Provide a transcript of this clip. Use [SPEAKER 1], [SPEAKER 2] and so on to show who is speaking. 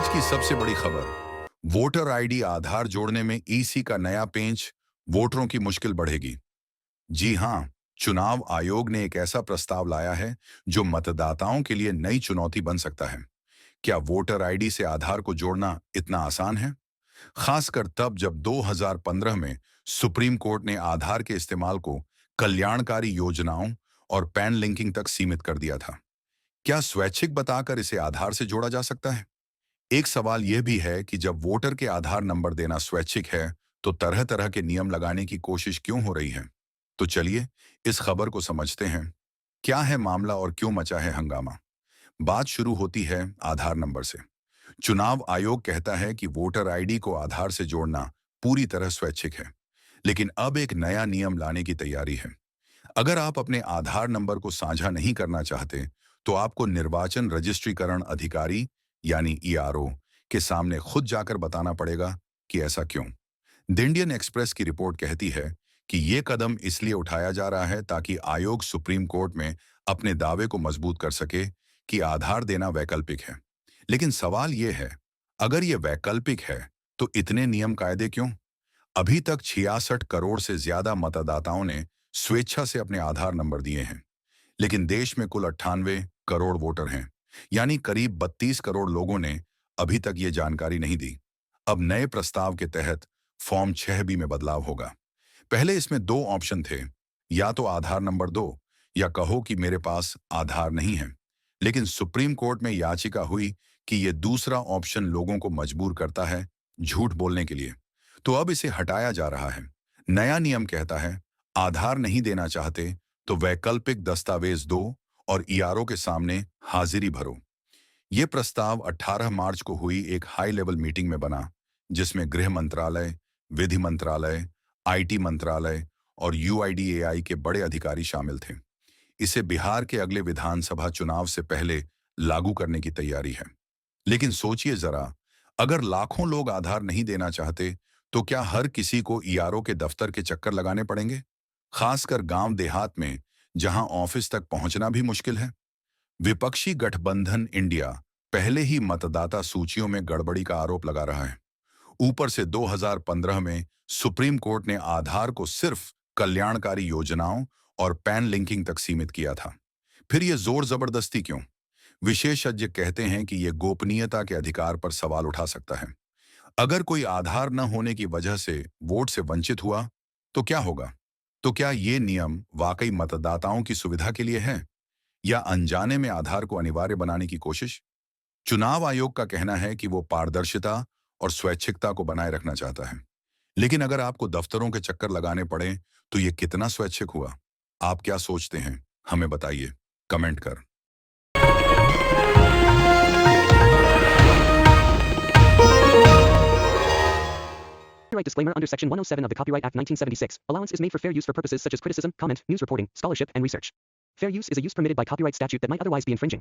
[SPEAKER 1] आज की सबसे बड़ी खबर, वोटर आईडी आधार जोड़ने में ईसी का नया पेंच, वोटरों की मुश्किल बढ़ेगी। जी हां, चुनाव आयोग ने एक ऐसा प्रस्ताव लाया है जो मतदाताओं के लिए नई चुनौती बन सकता है। क्या वोटर आईडी से आधार को जोड़ना इतना आसान है? खासकर तब जब 2015 में सुप्रीम कोर्ट ने आधार के इस्तेमाल को कल्याणकारी योजनाओं और पैन लिंकिंग तक सीमित कर दिया था। क्या स्वैच्छिक बताकर इसे आधार से जोड़ा जा सकता है? एक सवाल यह भी है कि जब वोटर के आधार नंबर देना स्वैच्छिक है, तो तरह तरह के नियम लगाने की कोशिश क्यों हो रही है? तो चलिए इस खबर को समझते हैं। क्या है मामला और क्यों मचा है हंगामा? बात शुरू होती है आधार नंबर से। चुनाव आयोग कहता है कि वोटर आईडी को आधार से जोड़ना पूरी तरह स्वैच्छिक है, लेकिन अब एक नया नियम लाने की तैयारी है। अगर आप अपने आधार नंबर को साझा नहीं करना चाहते, तो आपको निर्वाचन रजिस्ट्रीकरण अधिकारी यानी ईआरओ के सामने खुद जाकर बताना पड़ेगा कि ऐसा क्यों। द इंडियन एक्सप्रेस की रिपोर्ट कहती है कि ये कदम इसलिए उठाया जा रहा है ताकि आयोग सुप्रीम कोर्ट में अपने दावे को मजबूत कर सके कि आधार देना वैकल्पिक है। लेकिन सवाल ये है, अगर ये वैकल्पिक है, तो इतने नियम कायदे क्यों? अभी तक 66 करोड़ से ज्यादा मतदाताओं ने स्वेच्छा से अपने आधार नंबर दिए हैं, लेकिन देश में कुल 98 करोड़ वोटर हैं, यानी करीब 32 करोड़ लोगों ने अभी तक ये जानकारी नहीं दी। अब नए प्रस्ताव के तहत फॉर्म 6B में बदलाव होगा। पहले इसमें दो ऑप्शन थे, या तो आधार नंबर दो या कहो कि मेरे पास आधार नहीं है। लेकिन सुप्रीम कोर्ट में याचिका हुई कि ये दूसरा ऑप्शन लोगों को मजबूर करता है झूठ बोलने के लिए। तो अब इसे हटाया जा रहा है। नया नियम कहता है, आधार नहीं देना चाहते तो वैकल्पिक दस्तावेज दो और ईआरओ के सामने हाजिरी भरो। ये प्रस्ताव 18 मार्च को हुई एक हाई लेवल मीटिंग में बना, जिसमें गृह मंत्रालय, विधि मंत्रालय, आईटी मंत्रालय और यूआईडीएआई के बड़े अधिकारी शामिल थे। इसे बिहार के अगले विधानसभा चुनाव से पहले लागू करने की तैयारी है। लेकिन सोचिए जरा, अगर लाखों लोग आधार नहीं देना चाहते, तो क्या हर किसी को ईआरओ के दफ्तर के चक्कर लगाने पड़ेंगे? खासकर गांव देहात में, जहां ऑफिस तक पहुंचना भी मुश्किल है। विपक्षी गठबंधन इंडिया पहले ही मतदाता सूचियों में गड़बड़ी का आरोप लगा रहा है। ऊपर से 2015 में सुप्रीम कोर्ट ने आधार को सिर्फ कल्याणकारी योजनाओं और पैन लिंकिंग तक सीमित किया था। फिर ये जोर जबरदस्ती क्यों? विशेषज्ञ कहते हैं कि ये गोपनीयता के अधिकार पर सवाल उठा सकता है। अगर कोई आधार न होने की वजह से वोट से वंचित हुआ, तो क्या होगा? तो क्या ये नियम वाकई मतदाताओं की सुविधा के लिए है, या अनजाने में आधार को अनिवार्य बनाने की कोशिश? चुनाव आयोग का कहना है कि वो पारदर्शिता और स्वैच्छिकता को बनाए रखना चाहता है। लेकिन अगर आपको दफ्तरों के चक्कर लगाने पड़े, तो ये कितना स्वैच्छिक हुआ? आप क्या सोचते हैं? हमें बताइए, कमेंट कर।
[SPEAKER 2] Copyright disclaimer under Section 107 of the Copyright Act 1976. Allowance is made for fair use for purposes such as criticism, comment, news reporting, scholarship, and research. Fair use is a use permitted by copyright statute that might otherwise be infringing.